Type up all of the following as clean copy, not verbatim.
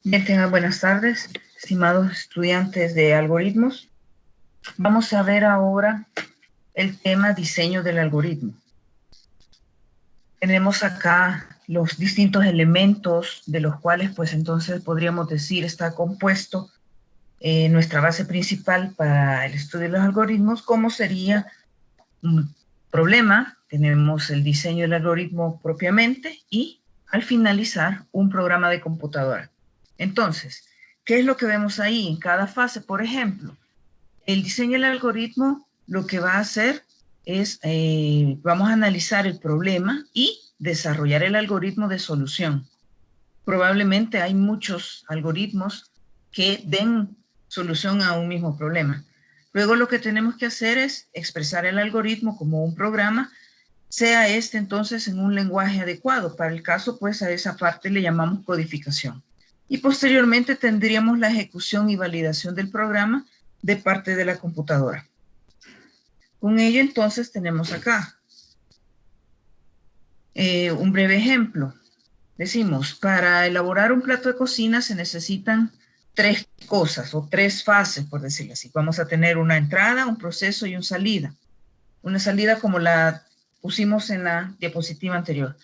Bien, tengan buenas tardes, estimados estudiantes de algoritmos. Vamos a ver ahora el tema diseño del algoritmo. Tenemos acá los distintos elementos de los cuales, pues entonces podríamos decir, está compuesto nuestra base principal para el estudio de los algoritmos, como sería un problema. Tenemos el diseño del algoritmo propiamente y, al finalizar, un programa de computadora. Entonces, ¿qué es lo que vemos ahí en cada fase? Por ejemplo, el diseño del algoritmo lo que va a hacer es, vamos a analizar el problema y desarrollar el algoritmo de solución. Probablemente hay muchos algoritmos que den solución a un mismo problema. Luego lo que tenemos que hacer es expresar el algoritmo como un programa, sea este entonces en un lenguaje adecuado. Para el caso, pues a esa parte le llamamos codificación. Y posteriormente tendríamos la ejecución y validación del programa de parte de la computadora. Con ello entonces tenemos acá un breve ejemplo. Decimos, para elaborar un plato de cocina se necesitan tres cosas o tres fases, por decirlo así. Vamos a tener una entrada, un proceso y una salida. Una salida como la pusimos en la diapositiva anterior.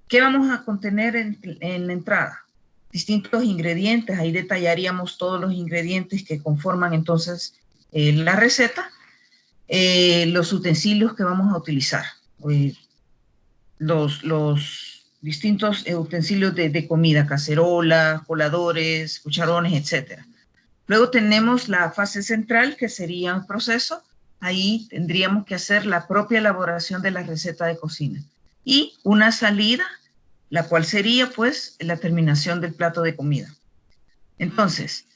¿Qué vamos a contener en la entrada? Distintos ingredientes, ahí detallaríamos todos los ingredientes que conforman entonces la receta, los utensilios que vamos a utilizar, los distintos utensilios de comida, cacerolas, coladores, cucharones, etc. Luego tenemos la fase central, que sería un proceso. Ahí tendríamos que hacer la propia elaboración de la receta de cocina. Y una salida, la cual sería pues la terminación del plato de comida. Entonces,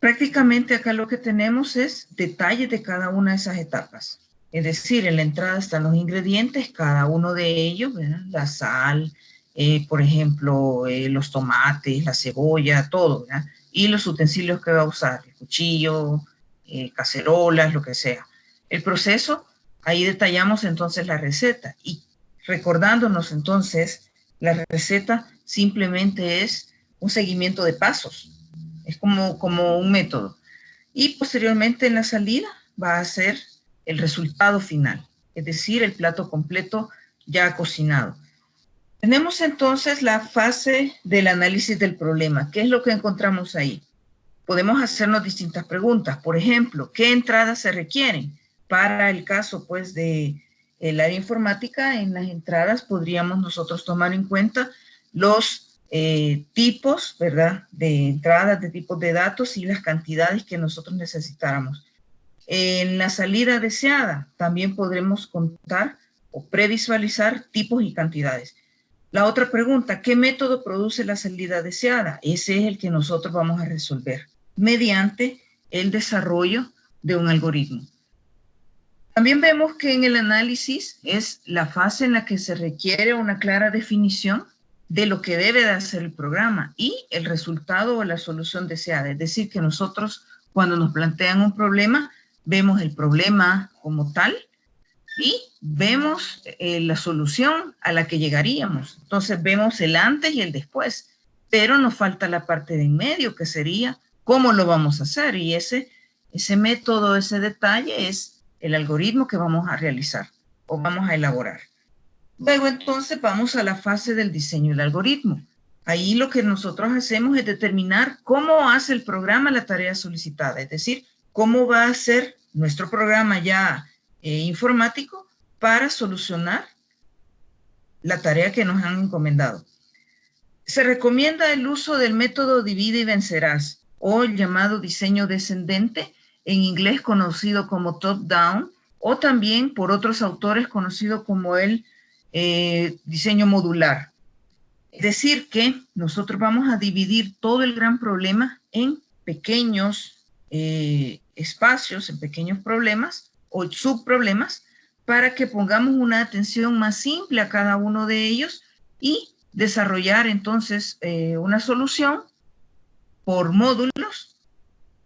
prácticamente acá lo que tenemos es detalles de cada una de esas etapas. Es decir, en la entrada están los ingredientes, cada uno de ellos, ¿verdad? La sal, por ejemplo, los tomates, la cebolla, todo, ¿verdad? Y los utensilios que va a usar, el cuchillo, cacerolas, lo que sea. El proceso, ahí detallamos entonces la receta y recordándonos entonces, la receta simplemente es un seguimiento de pasos, es como un método. Y posteriormente en la salida va a ser el resultado final, es decir, el plato completo ya cocinado. Tenemos entonces la fase del análisis del problema. ¿Qué es lo que encontramos ahí? Podemos hacernos distintas preguntas. Por ejemplo, ¿qué entradas se requieren? Para el caso, pues, de el área informática, en las entradas podríamos nosotros tomar en cuenta los tipos, ¿verdad?, de entradas, de tipos de datos y las cantidades que nosotros necesitáramos. En la salida deseada también podremos contar o previsualizar tipos y cantidades. La otra pregunta, ¿qué método produce la salida deseada? Ese es el que nosotros vamos a resolver mediante el desarrollo de un algoritmo. También vemos que en el análisis es la fase en la que se requiere una clara definición de lo que debe de hacer el programa y el resultado o la solución deseada. Es decir, que nosotros cuando nos plantean un problema, vemos el problema como tal y vemos la solución a la que llegaríamos. Entonces vemos el antes y el después, pero nos falta la parte de en medio, que sería cómo lo vamos a hacer. Y ese método, ese detalle es el algoritmo que vamos a realizar o vamos a elaborar. Luego entonces vamos a la fase del diseño del algoritmo. Ahí lo que nosotros hacemos es determinar cómo hace el programa la tarea solicitada, es decir, cómo va a hacer nuestro programa ya informático para solucionar la tarea que nos han encomendado. Se recomienda el uso del método divide y vencerás, o el llamado diseño descendente, en inglés conocido como top-down, o también por otros autores conocido como el diseño modular. Es decir, que nosotros vamos a dividir todo el gran problema en pequeños espacios, en pequeños problemas o subproblemas, para que pongamos una atención más simple a cada uno de ellos y desarrollar entonces una solución por módulos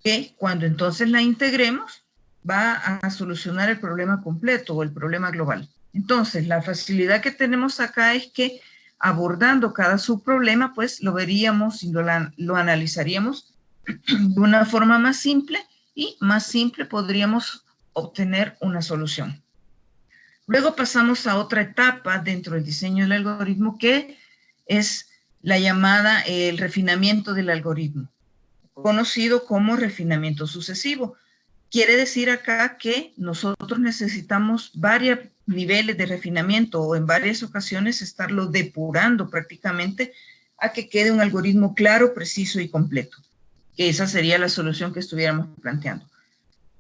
que cuando entonces la integremos va a solucionar el problema completo o el problema global. Entonces, la facilidad que tenemos acá es que abordando cada subproblema, pues lo veríamos y lo analizaríamos de una forma más simple, y más simple podríamos obtener una solución. Luego pasamos a otra etapa dentro del diseño del algoritmo, que es la llamada el refinamiento del algoritmo, conocido como refinamiento sucesivo. Quiere decir acá que nosotros necesitamos varios niveles de refinamiento, o en varias ocasiones estarlo depurando prácticamente a que quede un algoritmo claro, preciso y completo. Que esa sería la solución que estuviéramos planteando.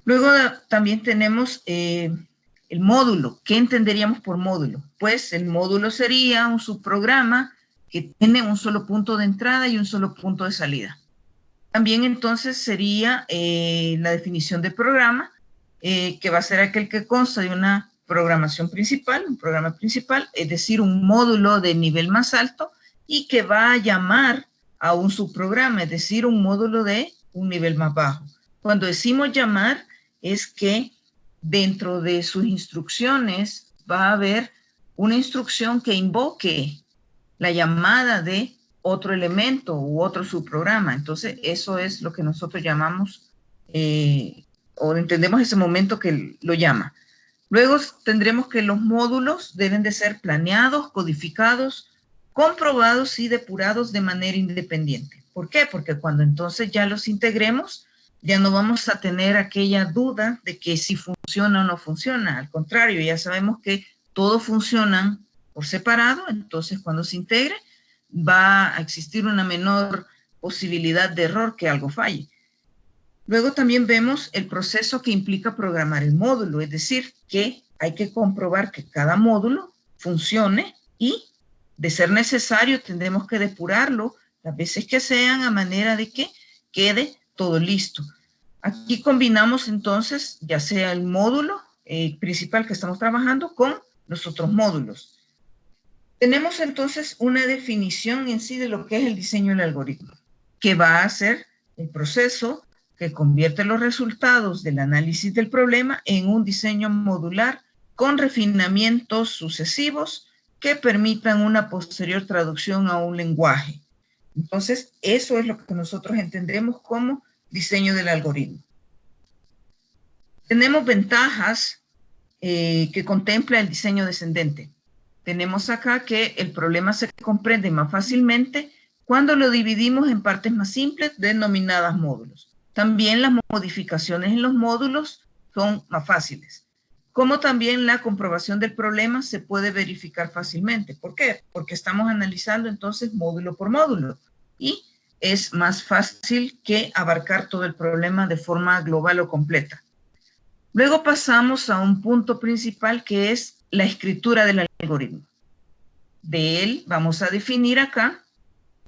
Luego también tenemos el módulo. ¿Qué entenderíamos por módulo? Pues el módulo sería un subprograma que tiene un solo punto de entrada y un solo punto de salida. También entonces sería la definición de programa, que va a ser aquel que consta de una programación principal, un programa principal, es decir, un módulo de nivel más alto, y que va a llamar a un subprograma, es decir, un módulo de un nivel más bajo. Cuando decimos llamar, es que dentro de sus instrucciones va a haber una instrucción que invoque la llamada de otro elemento u otro subprograma. Entonces, eso es lo que nosotros llamamos, o entendemos ese momento que lo llama. Luego tendremos que los módulos deben de ser planeados, codificados, comprobados y depurados de manera independiente. ¿Por qué? Porque cuando entonces ya los integremos, ya no vamos a tener aquella duda de que si funciona o no funciona. Al contrario, ya sabemos que todos funcionan por separado, entonces cuando se integre va a existir una menor posibilidad de error, que algo falle. Luego también vemos el proceso que implica programar el módulo, es decir, que hay que comprobar que cada módulo funcione, y de ser necesario tendremos que depurarlo las veces que sean, a manera de que quede todo listo. Aquí combinamos entonces ya sea el módulo principal que estamos trabajando con los otros módulos. Tenemos entonces una definición en sí de lo que es el diseño del algoritmo, que va a ser el proceso que convierte los resultados del análisis del problema en un diseño modular con refinamientos sucesivos que permitan una posterior traducción a un lenguaje. Entonces, eso es lo que nosotros entendemos como diseño del algoritmo. Tenemos ventajas que contempla el diseño descendente. Tenemos acá que el problema se comprende más fácilmente cuando lo dividimos en partes más simples denominadas módulos. También las modificaciones en los módulos son más fáciles. Como también la comprobación del problema se puede verificar fácilmente. ¿Por qué? Porque estamos analizando entonces módulo por módulo, y es más fácil que abarcar todo el problema de forma global o completa. Luego pasamos a un punto principal, que es la escritura del algoritmo. De él vamos a definir acá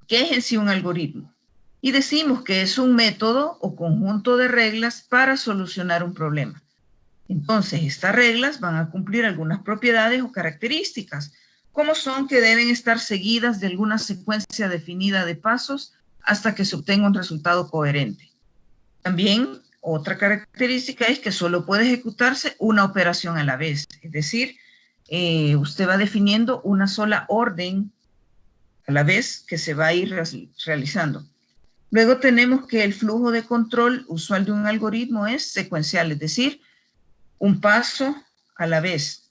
qué es en sí un algoritmo. Y decimos que es un método o conjunto de reglas para solucionar un problema. Entonces, estas reglas van a cumplir algunas propiedades o características, como son que deben estar seguidas de alguna secuencia definida de pasos hasta que se obtenga un resultado coherente. También otra característica es que solo puede ejecutarse una operación a la vez, es decir, usted va definiendo una sola orden a la vez que se va a ir realizando. Luego tenemos que el flujo de control usual de un algoritmo es secuencial, es decir, un paso a la vez.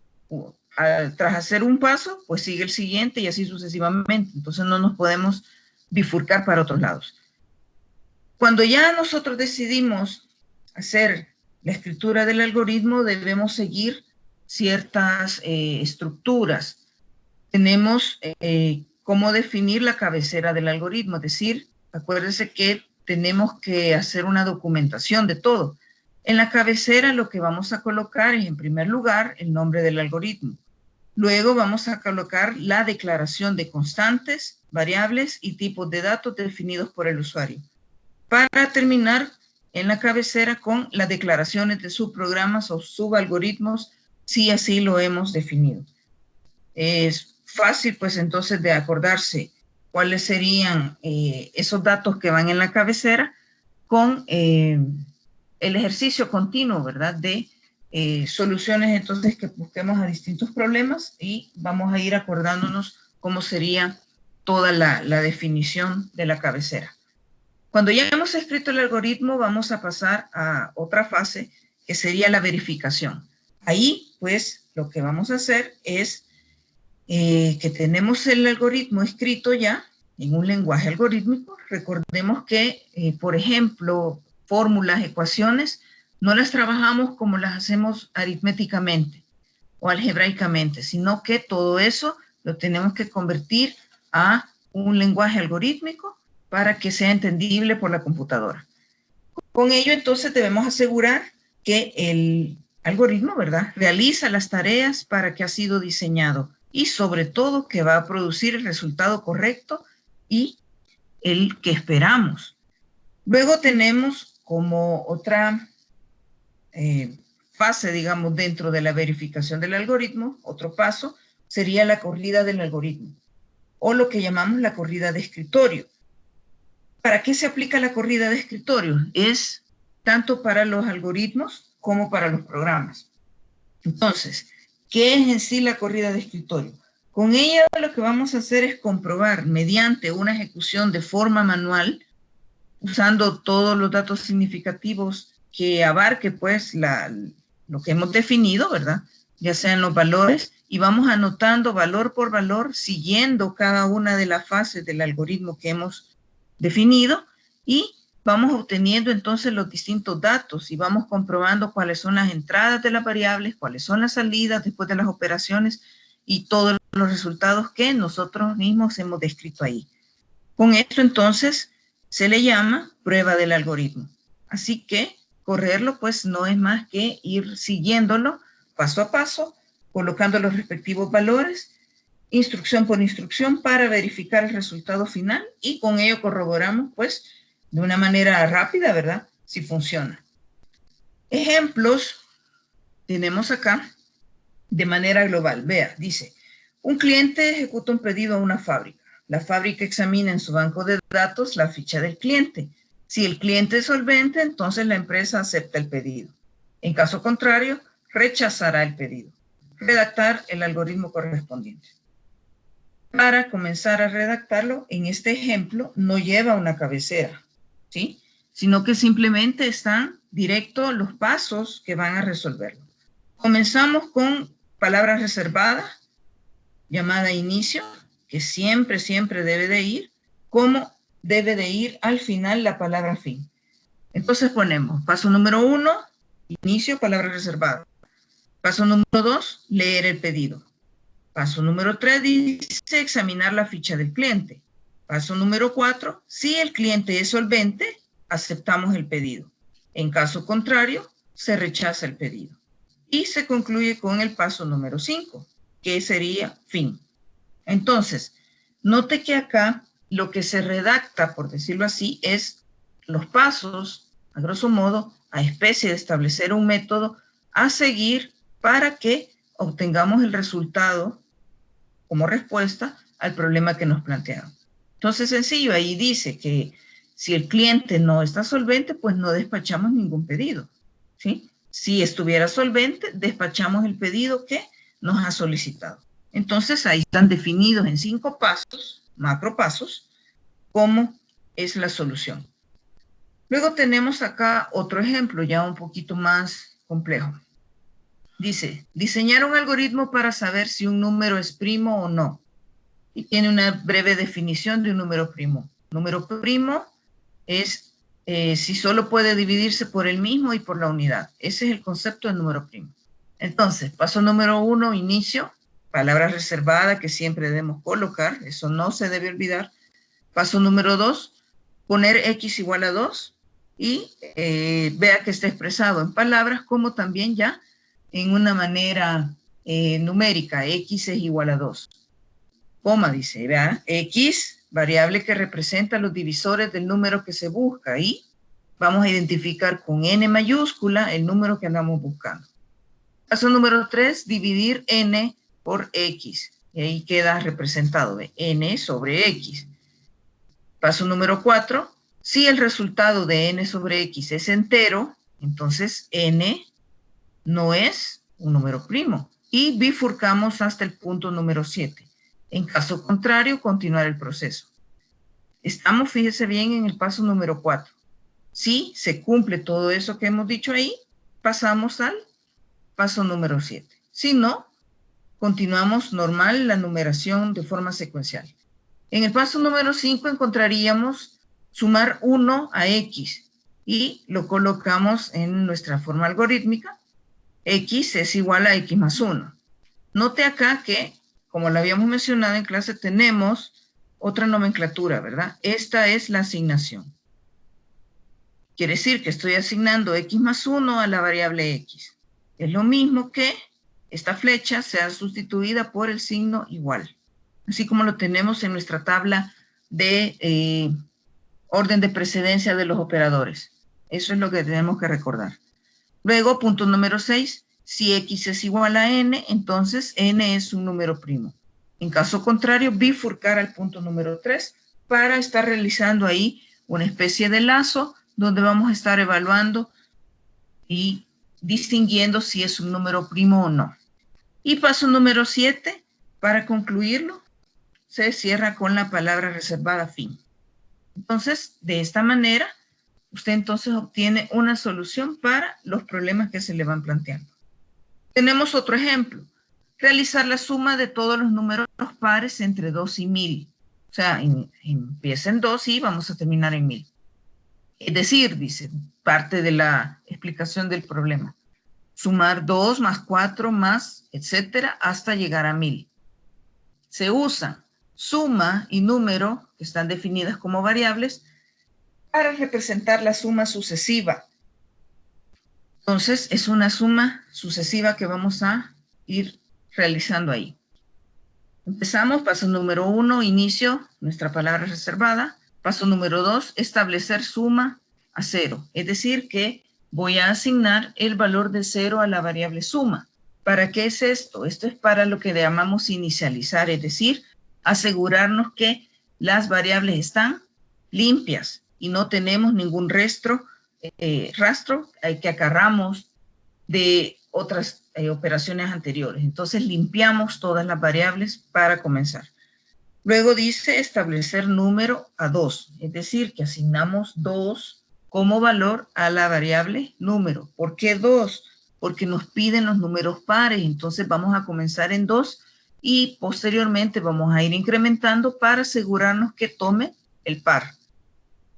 Tras hacer un paso, pues sigue el siguiente y así sucesivamente. Entonces no nos podemos bifurcar para otros lados. Cuando ya nosotros decidimos hacer la escritura del algoritmo, debemos seguir ciertas estructuras. Tenemos cómo definir la cabecera del algoritmo, es decir, acuérdense que tenemos que hacer una documentación de todo. En la cabecera lo que vamos a colocar es, en primer lugar, el nombre del algoritmo. Luego vamos a colocar la declaración de constantes, variables y tipos de datos definidos por el usuario. Para terminar en la cabecera con las declaraciones de subprogramas o subalgoritmos, si así lo hemos definido. Es fácil, pues, entonces, de acordarse cuáles serían esos datos que van en la cabecera con el ejercicio continuo, ¿verdad?, de soluciones, entonces, que busquemos a distintos problemas, y vamos a ir acordándonos cómo sería toda la definición de la cabecera. Cuando ya hemos escrito el algoritmo, vamos a pasar a otra fase, que sería la verificación. Ahí, pues, lo que vamos a hacer es que tenemos el algoritmo escrito ya en un lenguaje algorítmico. Recordemos que, por ejemplo, fórmulas, ecuaciones, no las trabajamos como las hacemos aritméticamente o algebraicamente, sino que todo eso lo tenemos que convertir a un lenguaje algorítmico para que sea entendible por la computadora. Con ello, entonces, debemos asegurar que el algoritmo, ¿verdad?, realiza las tareas para que ha sido diseñado y, sobre todo, que va a producir el resultado correcto y el que esperamos. Luego tenemos como otra fase, digamos, dentro de la verificación del algoritmo, otro paso, sería la corrida del algoritmo, o lo que llamamos la corrida de escritorio. ¿Para qué se aplica la corrida de escritorio? Es tanto para los algoritmos como para los programas. Entonces, ¿qué es en sí la corrida de escritorio? Con ella lo que vamos a hacer es comprobar mediante una ejecución de forma manual, usando todos los datos significativos que abarque pues lo que hemos definido, ¿verdad? Ya sean los valores, y vamos anotando valor por valor, siguiendo cada una de las fases del algoritmo que hemos definido, y vamos obteniendo entonces los distintos datos y vamos comprobando cuáles son las entradas de las variables, cuáles son las salidas después de las operaciones y todos los resultados que nosotros mismos hemos descrito ahí. Con esto entonces se le llama prueba del algoritmo. Así que correrlo pues no es más que ir siguiéndolo paso a paso, colocando los respectivos valores, instrucción por instrucción para verificar el resultado final, y con ello corroboramos pues de una manera rápida, ¿verdad?, si funciona. Ejemplos tenemos acá de manera global. Vea, dice, un cliente ejecuta un pedido a una fábrica. La fábrica examina en su banco de datos la ficha del cliente. Si el cliente es solvente, entonces la empresa acepta el pedido. En caso contrario, rechazará el pedido. Redactar el algoritmo correspondiente. Para comenzar a redactarlo, en este ejemplo, no lleva una cabecera, ¿sí?, sino que simplemente están directos los pasos que van a resolverlo. Comenzamos con palabras reservadas, llamada inicio, que siempre debe de ir, como debe de ir al final la palabra fin. Entonces ponemos paso número 1, inicio, palabra reservada. Paso número 2, leer el pedido. Paso número 3 dice examinar la ficha del cliente. Paso número 4, si el cliente es solvente, aceptamos el pedido. En caso contrario, se rechaza el pedido. Y se concluye con el paso número 5, que sería fin. Entonces, note que acá lo que se redacta, por decirlo así, es los pasos, a grosso modo, a especie de establecer un método a seguir para que obtengamos el resultado como respuesta al problema que nos plantearon. Entonces, sencillo, ahí dice que si el cliente no está solvente, pues no despachamos ningún pedido, ¿sí? Si estuviera solvente, despachamos el pedido que nos ha solicitado. Entonces, ahí están definidos en 5 pasos, macropasos, cómo es la solución. Luego tenemos acá otro ejemplo, ya un poquito más complejo. Dice, diseñar un algoritmo para saber si un número es primo o no. Y tiene una breve definición de un número primo. Número primo es si solo puede dividirse por el mismo y por la unidad. Ese es el concepto de número primo. Entonces, paso número 1, inicio. Palabra reservada que siempre debemos colocar. Eso no se debe olvidar. Paso número 2, poner x igual a 2. Y vea que está expresado en palabras como también ya en una manera numérica, x es igual a 2. Coma, dice, vea, x, variable que representa los divisores del número que se busca, y vamos a identificar con n mayúscula el número que andamos buscando. Paso número 3, dividir n por x, y ahí queda representado de n sobre x. Paso número 4, si el resultado de n sobre x es entero, entonces n no es un número primo. Y bifurcamos hasta el punto número 7. En caso contrario, continuar el proceso. Estamos, fíjese bien, en el paso número 4. Si se cumple todo eso que hemos dicho ahí, pasamos al paso número 7. Si no, continuamos normal la numeración de forma secuencial. En el paso número 5 encontraríamos sumar 1 a x y lo colocamos en nuestra forma algorítmica. X es igual a x más 1. Note acá que, como lo habíamos mencionado en clase, tenemos otra nomenclatura, ¿verdad? Esta es la asignación. Quiere decir que estoy asignando x más 1 a la variable x. Es lo mismo que esta flecha sea sustituida por el signo igual, así como lo tenemos en nuestra tabla de orden de precedencia de los operadores. Eso es lo que tenemos que recordar. Luego, punto número 6, si x es igual a n, entonces n es un número primo. En caso contrario, bifurcar al punto número 3 para estar realizando ahí una especie de lazo donde vamos a estar evaluando y distinguiendo si es un número primo o no. Y paso número 7, para concluirlo, se cierra con la palabra reservada fin. Entonces, de esta manera, usted entonces obtiene una solución para los problemas que se le van planteando. Tenemos otro ejemplo. Realizar la suma de todos los números pares entre 2 y 1000. O sea, empieza en 2 y vamos a terminar en 1000. Es decir, dice, parte de la explicación del problema. Sumar 2 más 4 más, etcétera, hasta llegar a 1000. Se usa suma y número, que están definidas como variables, para representar la suma sucesiva. Entonces, es una suma sucesiva que vamos a ir realizando ahí. Empezamos, paso número 1, inicio, nuestra palabra reservada. Paso número 2, establecer suma a 0. Es decir, que voy a asignar el valor de 0 a la variable suma. ¿Para qué es esto? Esto es para lo que llamamos inicializar, es decir, asegurarnos que las variables están limpias y no tenemos ningún rastro que acarramos de otras operaciones anteriores. Entonces limpiamos todas las variables para comenzar. Luego dice establecer número a 2, es decir, que asignamos 2 como valor a la variable número. ¿Por qué 2? Porque nos piden los números pares, entonces vamos a comenzar en 2 y posteriormente vamos a ir incrementando para asegurarnos que tome el par.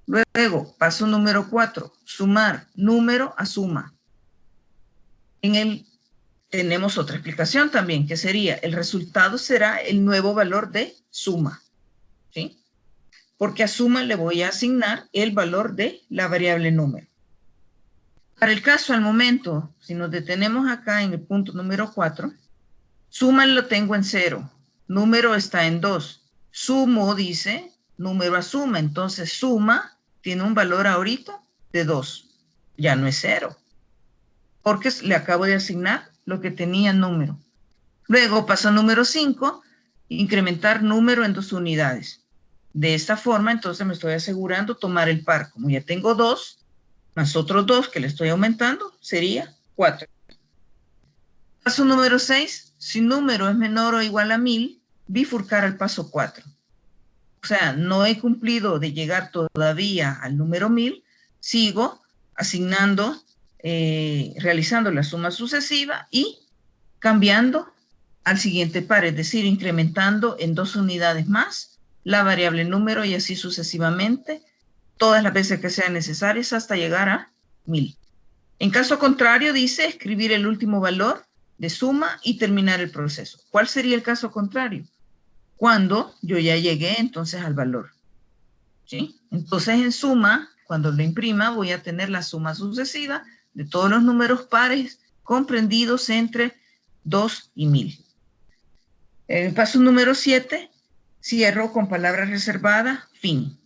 Luego, paso número 4, sumar número a suma. Tenemos otra explicación también, que sería, el resultado será el nuevo valor de suma, ¿sí? Porque a suma le voy a asignar el valor de la variable número. Para el caso al momento, si nos detenemos acá en el punto número 4, suma lo tengo en 0, número está en 2, sumo dice número a suma, entonces suma tiene un valor ahorita de 2, ya no es 0, porque le acabo de asignar lo que tenía número. Luego, paso número 5, incrementar número en 2 unidades. De esta forma, entonces me estoy asegurando tomar el par. Como ya tengo 2, más otros 2 que le estoy aumentando, sería 4. Paso número 6, si número es menor o igual a 1000, bifurcar al paso 4. O sea, no he cumplido de llegar todavía al número 1000, sigo asignando, realizando la suma sucesiva y cambiando al siguiente par, es decir, incrementando en 2 unidades más la variable número y así sucesivamente, todas las veces que sean necesarias hasta llegar a 1000. En caso contrario, dice escribir el último valor de suma y terminar el proceso. ¿Cuál sería el caso contrario? Cuando yo ya llegué entonces al valor, ¿sí? Entonces en suma, cuando lo imprima, voy a tener la suma sucesiva de todos los números pares comprendidos entre 2 y 1000. El paso número 7, cierro con palabra reservada, fin.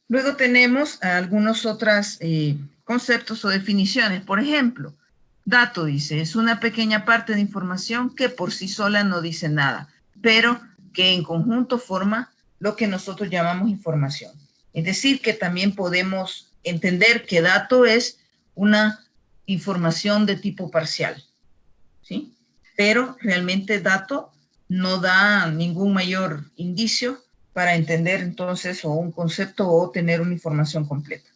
Luego tenemos algunos otros conceptos o definiciones. Por ejemplo, dato, dice, es una pequeña parte de información que por sí sola no dice nada, pero que en conjunto forma lo que nosotros llamamos información. Es decir, que también podemos entender que dato es una información de tipo parcial, ¿sí? pero realmente dato no da ningún mayor indicio para entender entonces o un concepto o tener una información completa.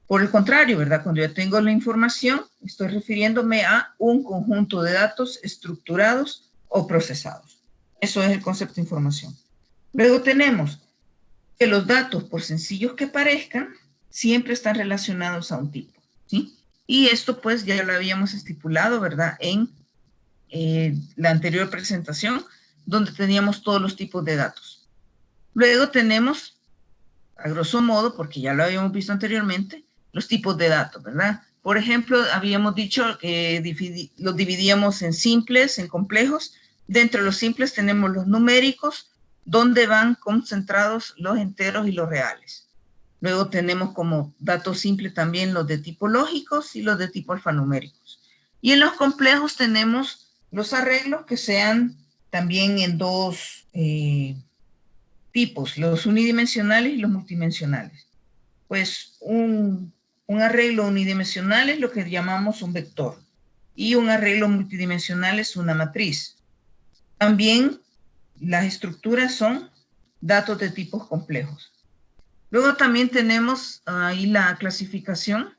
Por el contrario, ¿verdad? Cuando yo tengo la información, estoy refiriéndome a un conjunto de datos estructurados o procesados. Eso es el concepto de información. Luego tenemos que los datos, por sencillos que parezcan, siempre están relacionados a un tipo, ¿sí? Y esto pues ya lo habíamos estipulado, ¿verdad? En la anterior presentación, donde teníamos todos los tipos de datos. Luego tenemos, a grosso modo, porque ya lo habíamos visto anteriormente, los tipos de datos, ¿verdad? Por ejemplo, habíamos dicho que los dividíamos en simples, en complejos. Dentro de los simples tenemos los numéricos, donde van concentrados los enteros y los reales. Luego tenemos como datos simples también los de tipo lógicos y los de tipo alfanuméricos. Y en los complejos tenemos los arreglos que sean también en dos tipos, los unidimensionales y los multidimensionales. Pues un arreglo unidimensional es lo que llamamos un vector y un arreglo multidimensional es una matriz. También las estructuras son datos de tipos complejos. Luego también tenemos ahí la clasificación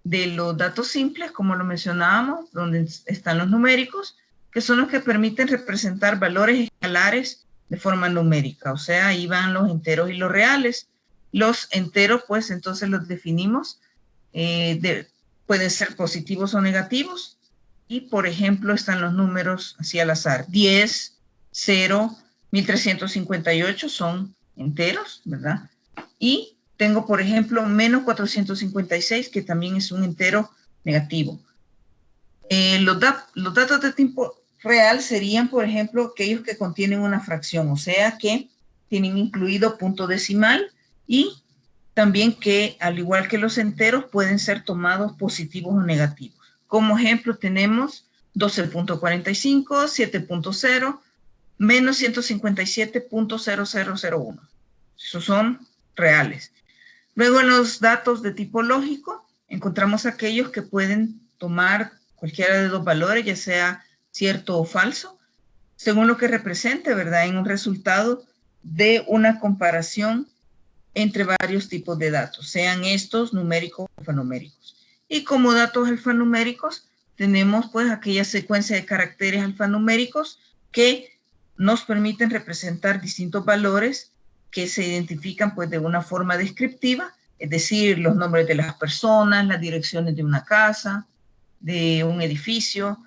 de los datos simples, como lo mencionábamos, donde están los numéricos, que son los que permiten representar valores escalares de forma numérica. O sea, ahí van los enteros y los reales. Los enteros, pues, entonces los definimos. Pueden ser positivos o negativos. Y, por ejemplo, están los números así al azar. 10, 0, 1358 son enteros, ¿verdad? Y tengo, por ejemplo, menos 456, que también es un entero negativo. Los datos de tipo real serían, por ejemplo, aquellos que contienen una fracción, o sea, que tienen incluido punto decimal y también que, al igual que los enteros, pueden ser tomados positivos o negativos. Como ejemplo, tenemos 12.45, 7.0, menos 157.0001. Esos son reales. Luego, en los datos de tipo lógico, encontramos aquellos que pueden tomar cualquiera de dos valores, ya sea cierto o falso, según lo que represente, ¿verdad? En un resultado de una comparación entre varios tipos de datos, sean estos numéricos o alfanuméricos. Y como datos alfanuméricos, tenemos pues aquella secuencia de caracteres alfanuméricos que nos permiten representar distintos valores que se identifican pues de una forma descriptiva, es decir, los nombres de las personas, las direcciones de una casa, de un edificio,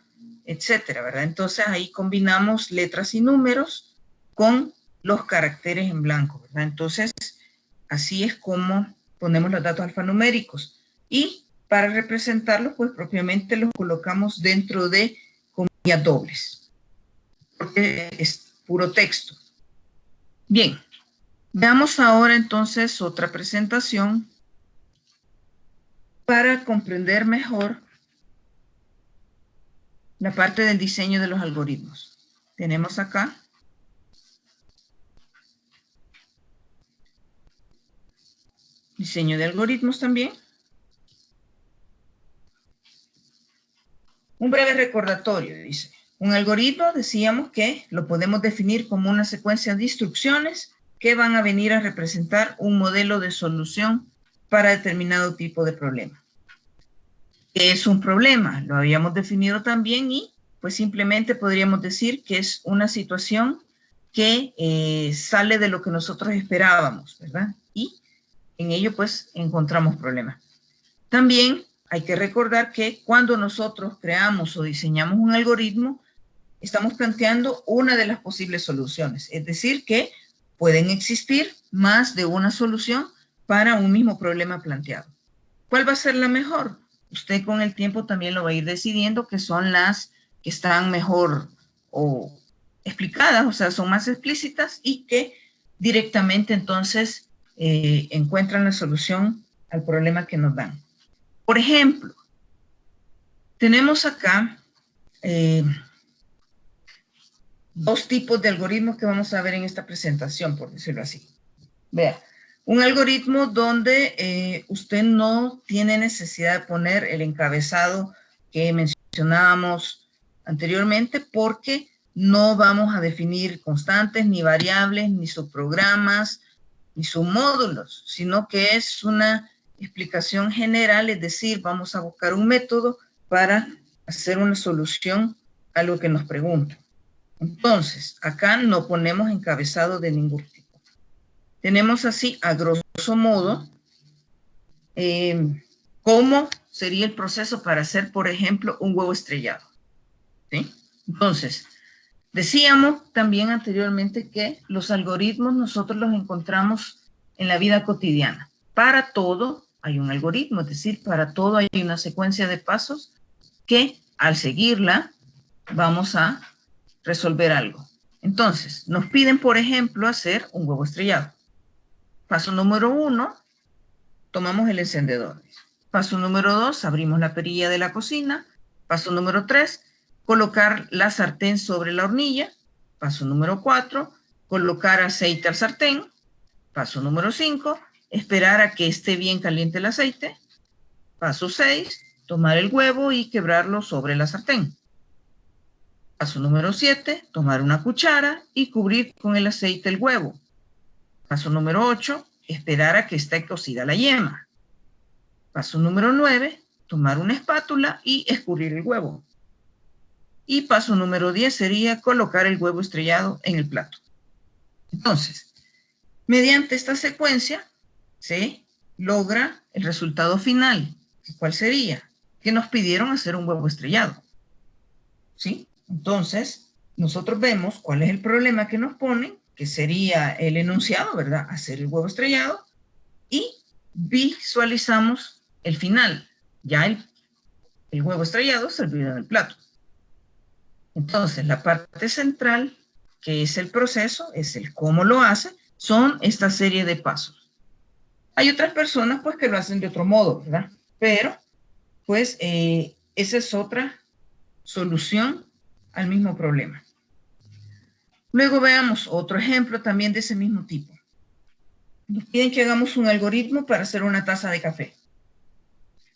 etcétera, ¿verdad? Entonces ahí combinamos letras y números con los caracteres en blanco, ¿verdad? Entonces, así es como ponemos los datos alfanuméricos. Y para representarlos, pues propiamente los colocamos dentro de comillas dobles, porque es puro texto. Bien, veamos ahora entonces otra presentación para comprender mejor la parte del diseño de los algoritmos. Tenemos acá diseño de algoritmos también. Un breve recordatorio, dice. Un algoritmo, decíamos que lo podemos definir como una secuencia de instrucciones que van a venir a representar un modelo de solución para determinado tipo de problema. ¿Qué es un problema? Lo habíamos definido también y pues simplemente podríamos decir que es una situación que sale de lo que nosotros esperábamos, ¿verdad? Y en ello pues encontramos problemas. También hay que recordar que cuando nosotros creamos o diseñamos un algoritmo, estamos planteando una de las posibles soluciones. Es decir, que pueden existir más de una solución para un mismo problema planteado. ¿Cuál va a ser la mejor? Usted con el tiempo también lo va a ir decidiendo, que son las que están mejor o explicadas, o sea, son más explícitas y que directamente entonces encuentran la solución al problema que nos dan. Por ejemplo, tenemos acá dos tipos de algoritmos que vamos a ver en esta presentación, por decirlo así. Vea, un algoritmo donde usted no tiene necesidad de poner el encabezado que mencionábamos anteriormente, porque no vamos a definir constantes, ni variables, ni subprogramas, ni submódulos, sino que es una explicación general, es decir, vamos a buscar un método para hacer una solución a lo que nos preguntan. Entonces, acá no ponemos encabezado de ningún tipo. Tenemos así, a grosso modo, cómo sería el proceso para hacer, por ejemplo, un huevo estrellado. ¿Sí? Entonces, decíamos también anteriormente que los algoritmos nosotros los encontramos en la vida cotidiana. Para todo hay un algoritmo, es decir, para todo hay una secuencia de pasos que al seguirla vamos a resolver algo. Entonces, nos piden, por ejemplo, hacer un huevo estrellado. Paso número 1, tomamos el encendedor. Paso número 2, abrimos la perilla de la cocina. Paso número 3, colocar la sartén sobre la hornilla. Paso número 4, colocar aceite al sartén. Paso número 5, esperar a que esté bien caliente el aceite. Paso 6, tomar el huevo y quebrarlo sobre la sartén. Paso número 7, tomar una cuchara y cubrir con el aceite el huevo. Paso número 8, esperar a que esté cocida la yema. Paso número 9, tomar una espátula y escurrir el huevo. Y paso número 10 sería colocar el huevo estrellado en el plato. Entonces, mediante esta secuencia se logra el resultado final. ¿Cuál sería? Que nos pidieron hacer un huevo estrellado. ¿Sí? Entonces, nosotros vemos cuál es el problema que nos ponen, que sería el enunciado, ¿verdad? Hacer el huevo estrellado, y visualizamos el final. Ya el huevo estrellado servido en el plato. Entonces, la parte central, que es el proceso, es el cómo lo hace, son esta serie de pasos. Hay otras personas, pues, que lo hacen de otro modo, ¿verdad? Pero, pues, esa es otra solución al mismo problema. Luego veamos otro ejemplo también de ese mismo tipo. Nos piden que hagamos un algoritmo para hacer una taza de café.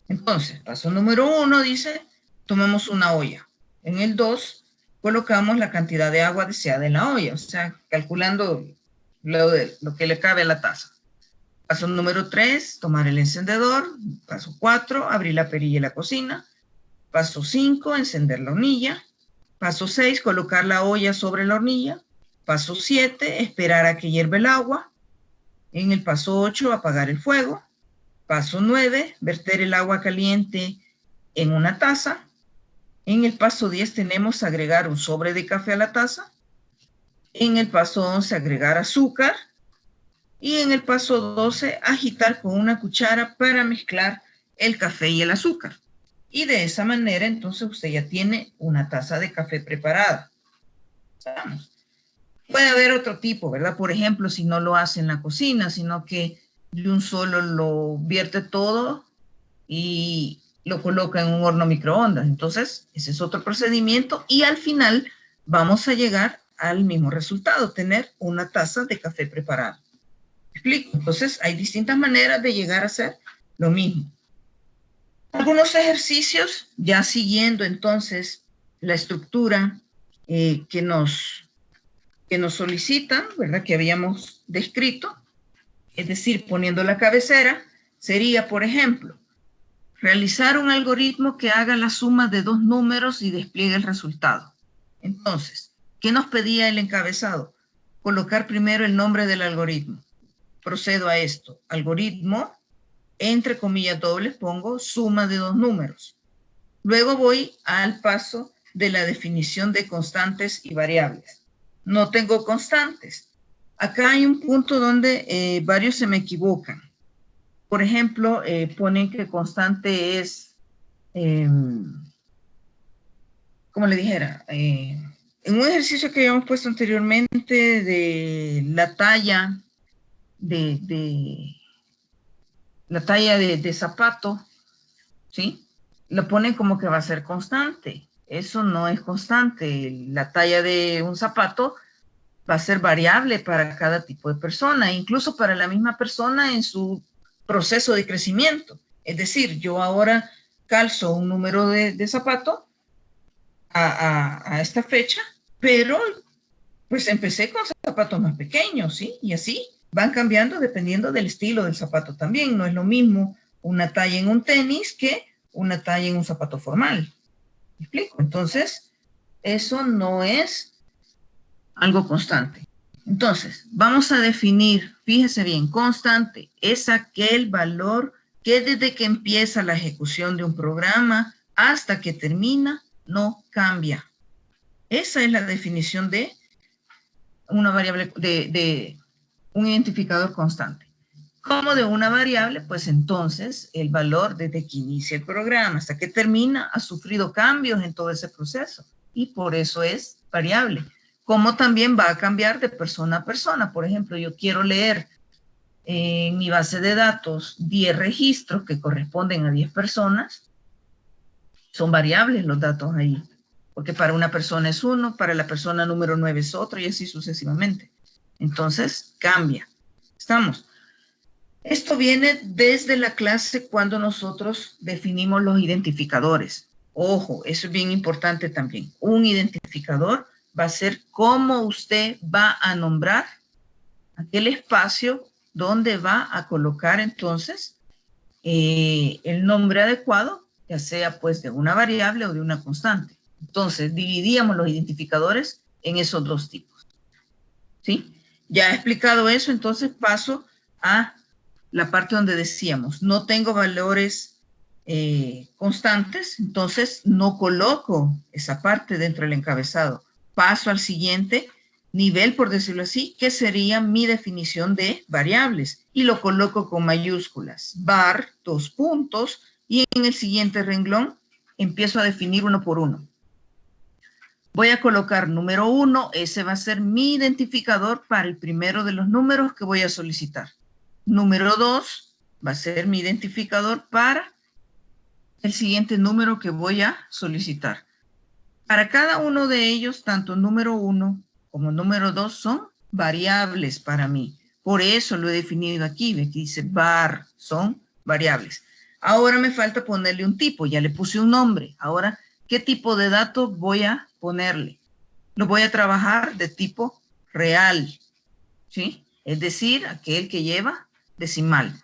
Entonces, paso número 1 dice, tomamos una olla. En el 2, colocamos la cantidad de agua deseada en la olla, o sea, calculando lo que le cabe a la taza. Paso número 3, tomar el encendedor. Paso 4, abrir la perilla de la cocina. Paso 5, encender la hornilla. Paso 6, colocar la olla sobre la hornilla. Paso 7, esperar a que hierva el agua. En el paso 8, apagar el fuego. Paso 9, verter el agua caliente en una taza. En el paso 10 tenemos agregar un sobre de café a la taza. En el paso 11, agregar azúcar. Y en el paso 12, agitar con una cuchara para mezclar el café y el azúcar. Y de esa manera, entonces, usted ya tiene una taza de café preparada. Vamos. Puede haber otro tipo, ¿verdad? Por ejemplo, si no lo hace en la cocina, sino que de un solo lo vierte todo y lo coloca en un horno microondas. Entonces, ese es otro procedimiento y al final vamos a llegar al mismo resultado, tener una taza de café preparado. ¿Me explico? Entonces, hay distintas maneras de llegar a hacer lo mismo. Algunos ejercicios, ya siguiendo entonces la estructura que nos solicitan, ¿verdad? Que habíamos descrito, es decir, poniendo la cabecera, sería, por ejemplo, realizar un algoritmo que haga la suma de dos números y despliegue el resultado. Entonces, ¿qué nos pedía el encabezado? Colocar primero el nombre del algoritmo. Procedo a esto. Algoritmo, entre comillas dobles, pongo suma de dos números. Luego voy al paso de la definición de constantes y variables. No tengo constantes. Acá hay un punto donde varios se me equivocan. Por ejemplo, ponen que constante es, como le dijera, en un ejercicio que habíamos puesto anteriormente de la talla de zapato, ¿sí? Lo ponen como que va a ser constante. Eso no es constante. La talla de un zapato va a ser variable para cada tipo de persona, incluso para la misma persona en su proceso de crecimiento. Es decir, yo ahora calzo un número de zapato, a esta fecha, pero pues empecé con zapatos más pequeños, ¿sí? Y así van cambiando dependiendo del estilo del zapato también. No es lo mismo una talla en un tenis que una talla en un zapato formal. ¿Me explico? Entonces, eso no es algo constante. Entonces, vamos a definir, fíjese bien, constante es aquel valor que desde que empieza la ejecución de un programa hasta que termina, no cambia. Esa es la definición de una variable, de un identificador constante. Como de una variable, pues entonces el valor desde que inicia el programa hasta que termina ha sufrido cambios en todo ese proceso y por eso es variable. Como también va a cambiar de persona a persona. Por ejemplo, yo quiero leer en mi base de datos 10 registros que corresponden a 10 personas. Son variables los datos ahí, porque para una persona es uno, para la persona número 9 es otro y así sucesivamente. Entonces, cambia. ¿Estamos? Esto viene desde la clase cuando nosotros definimos los identificadores. Ojo, eso es bien importante también. Un identificador va a ser cómo usted va a nombrar aquel espacio donde va a colocar entonces el nombre adecuado, ya sea pues de una variable o de una constante. Entonces, dividíamos los identificadores en esos dos tipos. ¿Sí? Ya he explicado eso, entonces paso a la parte donde decíamos, no tengo valores constantes, entonces no coloco esa parte dentro del encabezado. Paso al siguiente nivel, por decirlo así, que sería mi definición de variables, y lo coloco con mayúsculas, var, 2 puntos, y en el siguiente renglón empiezo a definir uno por uno. Voy a colocar número 1, ese va a ser mi identificador para el primero de los números que voy a solicitar. Número 2 va a ser mi identificador para el siguiente número que voy a solicitar. Para cada uno de ellos, tanto número 1 como número 2 son variables para mí. Por eso lo he definido aquí. Aquí dice var, son variables. Ahora me falta ponerle un tipo. Ya le puse un nombre. Ahora, ¿qué tipo de datos voy a ponerle? Lo voy a trabajar de tipo real, ¿sí? Es decir, aquel que lleva decimal.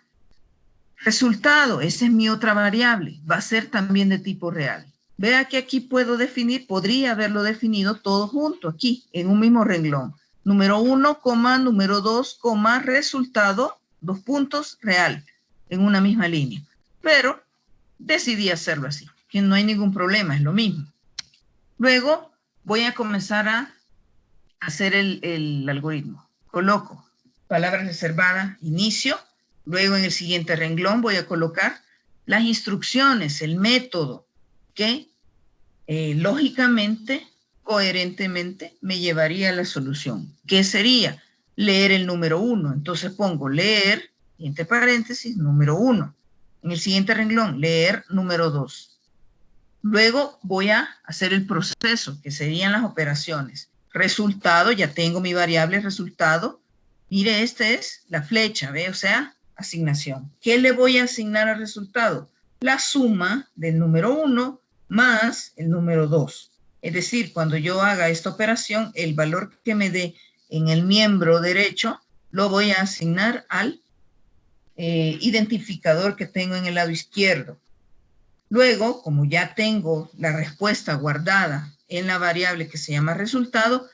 Resultado, esa es mi otra variable. Va a ser también de tipo real. Vea que aquí puedo definir, podría haberlo definido todo junto aquí, en un mismo renglón. Número 1, número 2, resultado, 2 puntos, real, en una misma línea. Pero decidí hacerlo así, que no hay ningún problema, es lo mismo. Luego voy a comenzar a hacer el algoritmo. Coloco palabra reservada, inicio. Luego en el siguiente renglón voy a colocar las instrucciones, el método que lógicamente, coherentemente, me llevaría a la solución. ¿Qué sería? Leer el número 1. Entonces pongo leer, entre paréntesis, número 1. En el siguiente renglón, leer número 2. Luego voy a hacer el proceso, que serían las operaciones. Resultado, ya tengo mi variable resultado. Mire, esta es la flecha, ¿ve? O sea, asignación. ¿Qué le voy a asignar al resultado? La suma del número 1 más el número 2. Es decir, cuando yo haga esta operación, el valor que me dé en el miembro derecho lo voy a asignar al identificador que tengo en el lado izquierdo. Luego, como ya tengo la respuesta guardada en la variable que se llama resultado,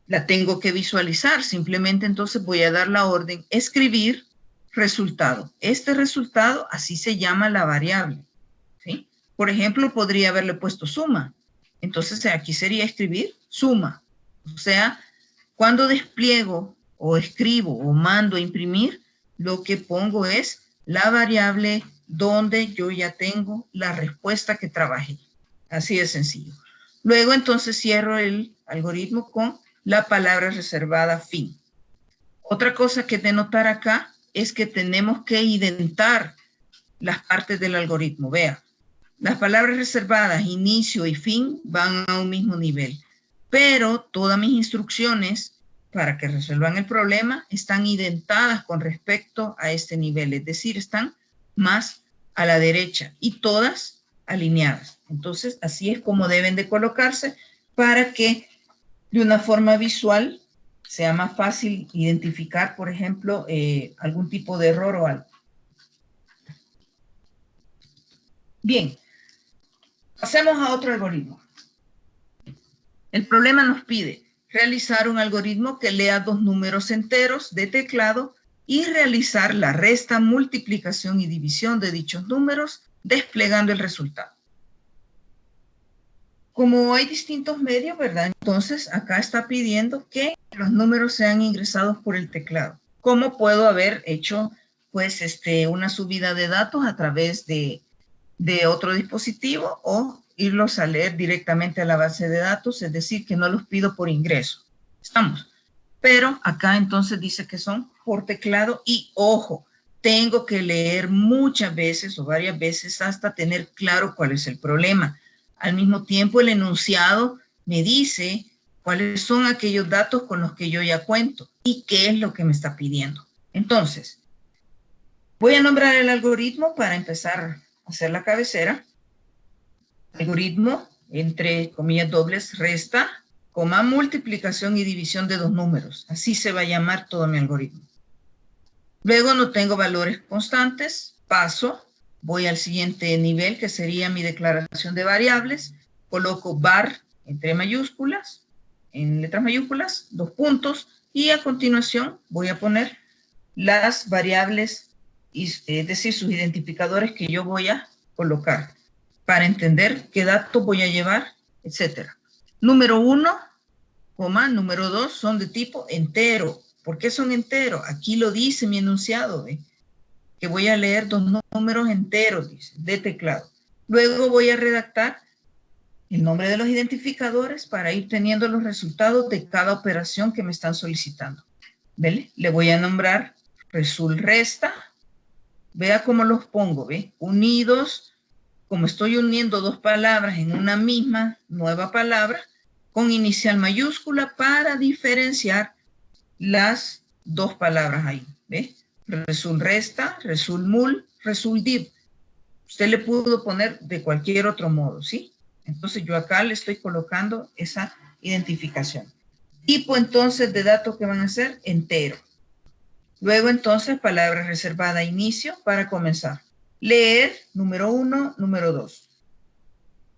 la tengo que visualizar. Simplemente entonces voy a dar la orden escribir resultado. Este resultado, así se llama la variable, ¿sí? Por ejemplo, podría haberle puesto suma. Entonces aquí sería escribir suma. O sea, cuando despliego o escribo o mando a imprimir, lo que pongo es la variable donde yo ya tengo la respuesta que trabajé. Así de sencillo. Luego entonces cierro el algoritmo con la palabra reservada fin. Otra cosa que de notar acá es que tenemos que identar las partes del algoritmo. Vea, las palabras reservadas, inicio y fin, van a un mismo nivel. Pero todas mis instrucciones para que resuelvan el problema están identadas con respecto a este nivel. Es decir, están más a la derecha y todas alineadas. Entonces, así es como deben de colocarse para que de una forma visual sea más fácil identificar, por ejemplo, algún tipo de error o algo. Bien, pasemos a otro algoritmo. El problema nos pide realizar un algoritmo que lea dos números enteros de teclado y realizar la resta, multiplicación y división de dichos números, desplegando el resultado. Como hay distintos medios, ¿verdad? Entonces, acá está pidiendo que los números sean ingresados por el teclado. ¿Cómo puedo haber hecho, pues, una subida de datos a través de otro dispositivo o irlos a leer directamente a la base de datos? Es decir, que no los pido por ingreso. ¿Estamos? Pero acá entonces dice que son por teclado y, ojo, tengo que leer muchas veces o varias veces hasta tener claro cuál es el problema. Al mismo tiempo, el enunciado me dice cuáles son aquellos datos con los que yo ya cuento y qué es lo que me está pidiendo. Entonces, voy a nombrar el algoritmo para empezar a hacer la cabecera. Algoritmo, entre comillas dobles, resta, coma, multiplicación y división de dos números. Así se va a llamar todo mi algoritmo. Luego no tengo valores constantes, paso, voy al siguiente nivel, que sería mi declaración de variables, coloco var entre mayúsculas, en letras mayúsculas, dos puntos, y a continuación voy a poner las variables, es decir, sus identificadores que yo voy a colocar para entender qué datos voy a llevar, etc. Número 1, número 2 son de tipo entero. ¿Por qué son enteros? Aquí lo dice mi enunciado, que voy a leer dos números enteros, dice, de teclado. Luego voy a redactar el nombre de los identificadores para ir teniendo los resultados de cada operación que me están solicitando. ¿Vale? Le voy a nombrar result resta. Vea cómo los pongo, ¿ve? Unidos, como estoy uniendo dos palabras en una misma nueva palabra, con inicial mayúscula para diferenciar las dos palabras ahí, ¿ve? Result resta, result mul, result div. Usted le pudo poner de cualquier otro modo, ¿sí? Entonces yo acá le estoy colocando esa identificación. Tipo entonces de datos que van a ser entero. Luego entonces palabra reservada inicio para comenzar. Leer número 1, número 2.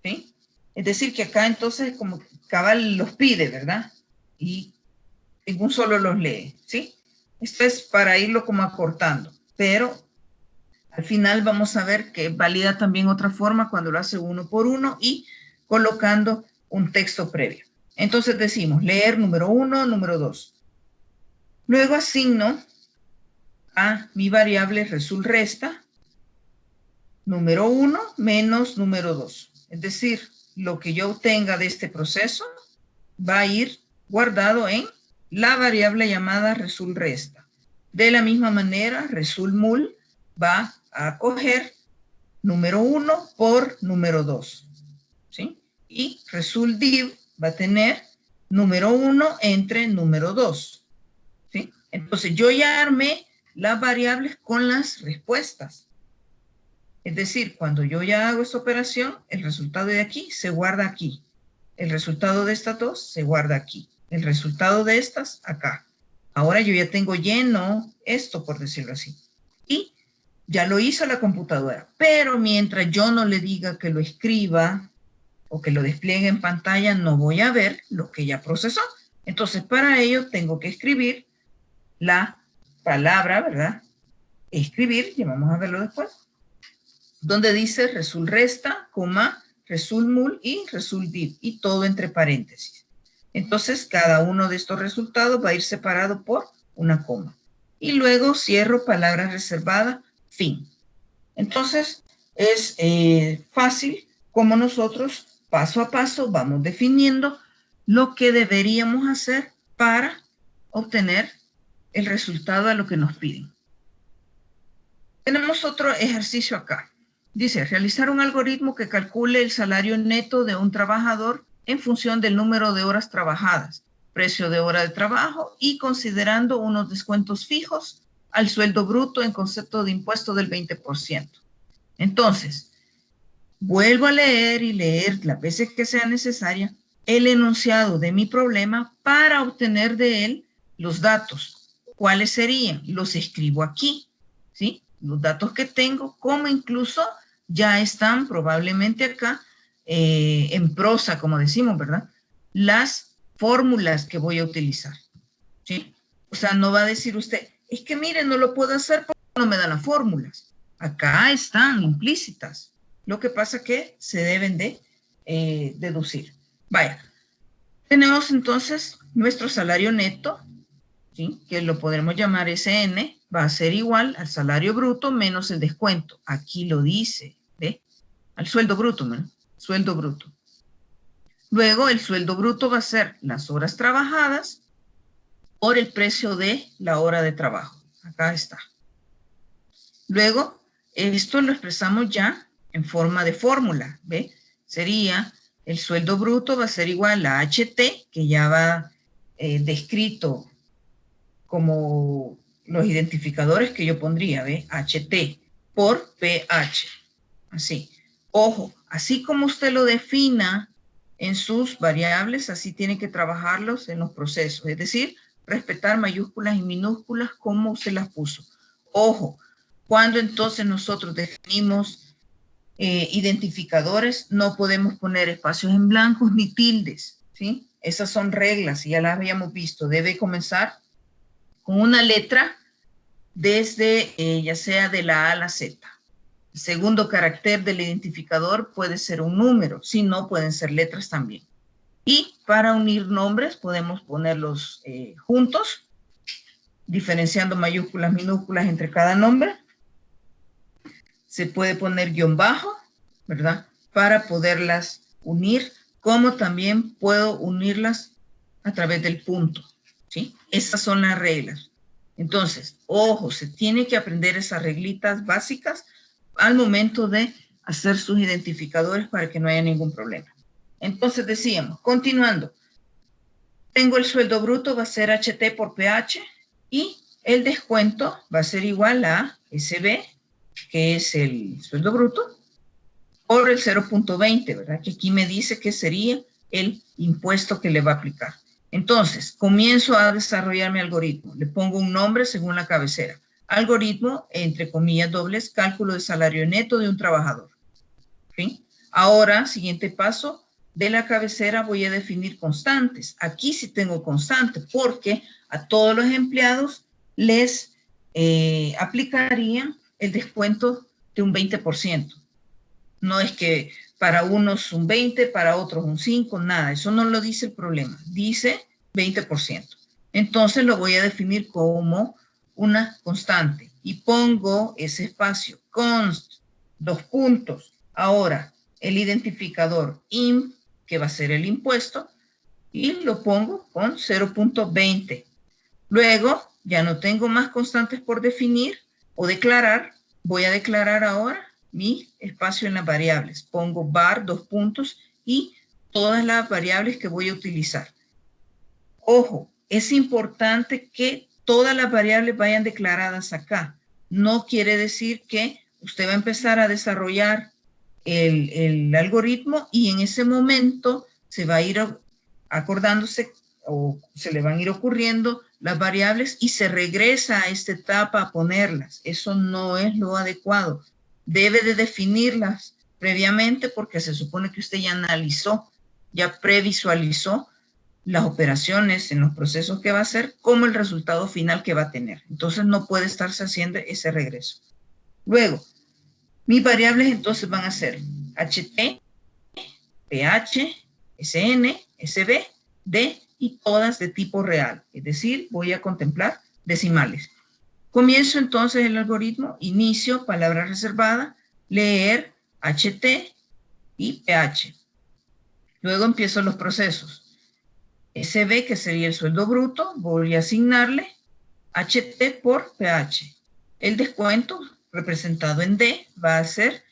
¿Sí? Es decir que acá entonces como cabal los pide, ¿verdad? Y ningún solo los lee, ¿sí? Esto es para irlo como acortando, pero al final vamos a ver que valida también otra forma cuando lo hace uno por uno y colocando un texto previo. Entonces decimos leer número 1, número 2. Luego asigno a mi variable result resta número 1 menos número 2. Es decir, lo que yo obtenga de este proceso va a ir guardado en la variable llamada result resta. De la misma manera, result mul va a coger número 1 por número 2. ¿Sí? Y result div va a tener número 1 entre número 2. ¿Sí? Entonces yo ya armé las variables con las respuestas. Es decir, cuando yo ya hago esta operación, el resultado de aquí se guarda aquí. El resultado de estas dos se guarda aquí. El resultado de estas acá. Ahora yo ya tengo lleno esto, por decirlo así. Y ya lo hizo la computadora. Pero mientras yo no le diga que lo escriba o que lo despliegue en pantalla, no voy a ver lo que ya procesó. Entonces, para ello tengo que escribir la palabra, ¿verdad? Escribir, y vamos a verlo después, donde dice result resta, coma, result mul y result div, y todo entre paréntesis. Entonces, cada uno de estos resultados va a ir separado por una coma. Y luego cierro palabra reservada, fin. Entonces, es fácil como nosotros, paso a paso, vamos definiendo lo que deberíamos hacer para obtener el resultado a lo que nos piden. Tenemos otro ejercicio acá. Dice, realizar un algoritmo que calcule el salario neto de un trabajador en función del número de horas trabajadas, precio de hora de trabajo y considerando unos descuentos fijos al sueldo bruto en concepto de impuesto del 20%. Entonces, vuelvo a leer y leer las veces que sea necesaria el enunciado de mi problema para obtener de él los datos. ¿Cuáles serían? Los escribo aquí, ¿sí? Los datos que tengo, como incluso ya están probablemente acá en prosa, como decimos, ¿verdad? Las fórmulas que voy a utilizar, ¿sí? O sea, no va a decir usted, es que mire, no lo puedo hacer porque no me dan las fórmulas. Acá están implícitas. Lo que pasa es que se deben de deducir. Vaya, tenemos entonces nuestro salario neto, ¿sí? Que lo podremos llamar SN, va a ser igual al salario bruto menos el descuento. Aquí lo dice, ¿ve? Al sueldo bruto, ¿no? Sueldo bruto. Luego el sueldo bruto va a ser las horas trabajadas por el precio de la hora de trabajo. Acá está. Luego, esto lo expresamos ya en forma de fórmula, ¿ve? Sería el sueldo bruto va a ser igual a HT, que ya va descrito como los identificadores que yo pondría, ¿ve? HT por PH. Así. Ojo, así como usted lo defina en sus variables, así tiene que trabajarlos en los procesos. Es decir, respetar mayúsculas y minúsculas como usted las puso. Ojo, cuando entonces nosotros definimos identificadores, no podemos poner espacios en blancos ni tildes, ¿sí? Esas son reglas y ya las habíamos visto. Debe comenzar con una letra desde ya sea de la A a la Z. El segundo carácter del identificador puede ser un número, si no pueden ser letras también. Y para unir nombres podemos ponerlos juntos, diferenciando mayúsculas, minúsculas entre cada nombre. Se puede poner guión bajo, ¿verdad? Para poderlas unir, como también puedo unirlas a través del punto, ¿sí? Esas son las reglas. Entonces, ojo, se tiene que aprender esas reglitas básicas al momento de hacer sus identificadores para que no haya ningún problema. Entonces decíamos, continuando, tengo el sueldo bruto, va a ser HT por PH, y el descuento va a ser igual a SB, que es el sueldo bruto, por el 0.20, ¿verdad? Que aquí me dice que sería el impuesto que le va a aplicar. Entonces, comienzo a desarrollar mi algoritmo. Le pongo un nombre según la cabecera. Algoritmo, entre comillas dobles, cálculo de salario neto de un trabajador. ¿Sí? Ahora, siguiente paso, de la cabecera voy a definir constantes. Aquí sí tengo constantes porque a todos los empleados les aplicarían el descuento de un 20%. No es que para unos un 20, para otros un 5, nada. Eso no lo dice el problema. Dice 20%. Entonces lo voy a definir como una constante y pongo ese espacio, const, 2 puntos. Ahora, el identificador imp, que va a ser el impuesto, y lo pongo con 0.20. Luego, ya no tengo más constantes por definir o declarar. Voy a declarar ahora mi espacio en las variables. Pongo var, 2 puntos, y todas las variables que voy a utilizar. Ojo, es importante que todas las variables vayan declaradas acá. No quiere decir que usted va a empezar a desarrollar el algoritmo y en ese momento se va a ir acordándose o se le van a ir ocurriendo las variables y se regresa a esta etapa a ponerlas. Eso no es lo adecuado. Debe de definirlas previamente porque se supone que usted ya analizó, ya previsualizó las operaciones en los procesos que va a hacer como el resultado final que va a tener. Entonces no puede estarse haciendo ese regreso. Luego, mis variables entonces van a ser HT, PH, SN, SB, D y todas de tipo real. Es decir, voy a contemplar decimales. Comienzo entonces el algoritmo, inicio, palabra reservada, leer HT y PH. Luego empiezo los procesos. SB, que sería el sueldo bruto, voy a asignarle HT por PH. El descuento representado en D va a ser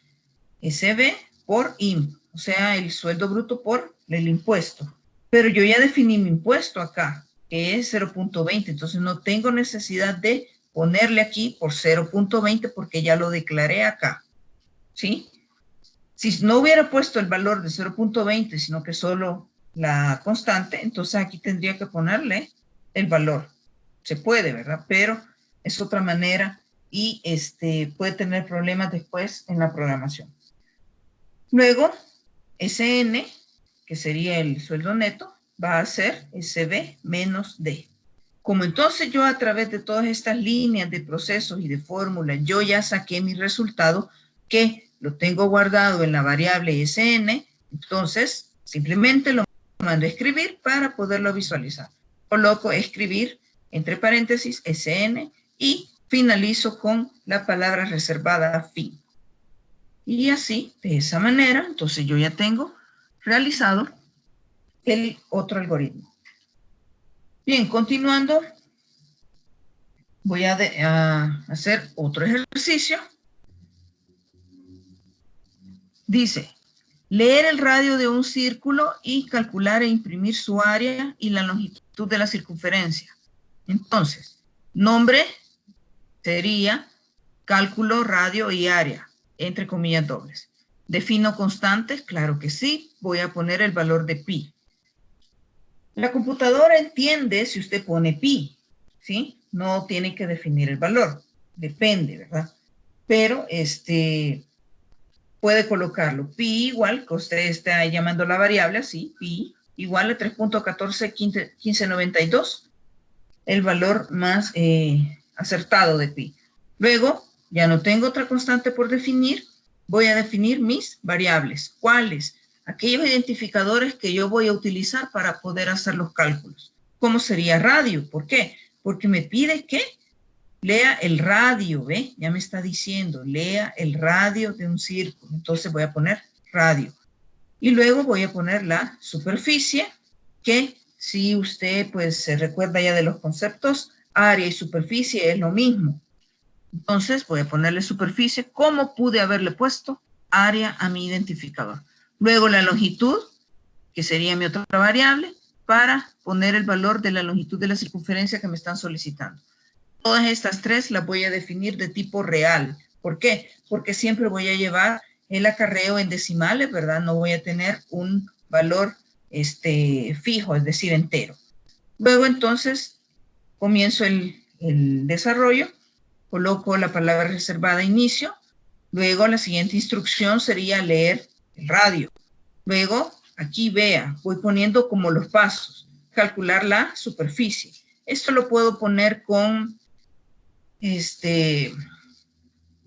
SB por IMP, o sea, el sueldo bruto por el impuesto. Pero yo ya definí mi impuesto acá, que es 0.20, entonces no tengo necesidad de ponerle aquí por 0.20 porque ya lo declaré acá, ¿sí? Si no hubiera puesto el valor de 0.20, sino que solo la constante, entonces aquí tendría que ponerle el valor. Se puede, ¿verdad? Pero es otra manera y puede tener problemas después en la programación. Luego, SN, que sería el sueldo neto, va a ser SB menos D. Como entonces yo a través de todas estas líneas de procesos y de fórmulas, yo ya saqué mi resultado, que lo tengo guardado en la variable SN, entonces simplemente lo mando a escribir para poderlo visualizar. Coloco escribir entre paréntesis SN y finalizo con la palabra reservada fin. Y así, de esa manera, entonces yo ya tengo realizado el otro algoritmo. Bien, continuando, voy a hacer otro ejercicio. Dice, leer el radio de un círculo y calcular e imprimir su área y la longitud de la circunferencia. Entonces, nombre sería cálculo, radio y área, entre comillas dobles. Defino constantes, claro que sí, voy a poner el valor de pi. La computadora entiende si usted pone pi, ¿sí? No tiene que definir el valor, depende, ¿verdad? Pero puede colocarlo pi igual, que usted está llamando la variable así, pi igual a 3.141592, el valor más acertado de pi. Luego, ya no tengo otra constante por definir, voy a definir mis variables. ¿Cuáles? Aquellos identificadores que yo voy a utilizar para poder hacer los cálculos. ¿Cómo sería radio? ¿Por qué? Porque me pide que lea el radio, ¿ve? Ya me está diciendo, lea el radio de un círculo. Entonces voy a poner radio. Y luego voy a poner la superficie, que si usted pues se recuerda ya de los conceptos, área y superficie es lo mismo. Entonces voy a ponerle superficie, como pude haberle puesto área a mi identificador. Luego la longitud, que sería mi otra variable, para poner el valor de la longitud de la circunferencia que me están solicitando. Todas estas tres las voy a definir de tipo real. ¿Por qué? Porque siempre voy a llevar el acarreo en decimales, ¿verdad? No voy a tener un valor fijo, es decir, entero. Luego, entonces, comienzo el desarrollo, coloco la palabra reservada inicio, luego la siguiente instrucción sería leer el radio. Luego, aquí vea, voy poniendo como los pasos, calcular la superficie. Esto lo puedo poner con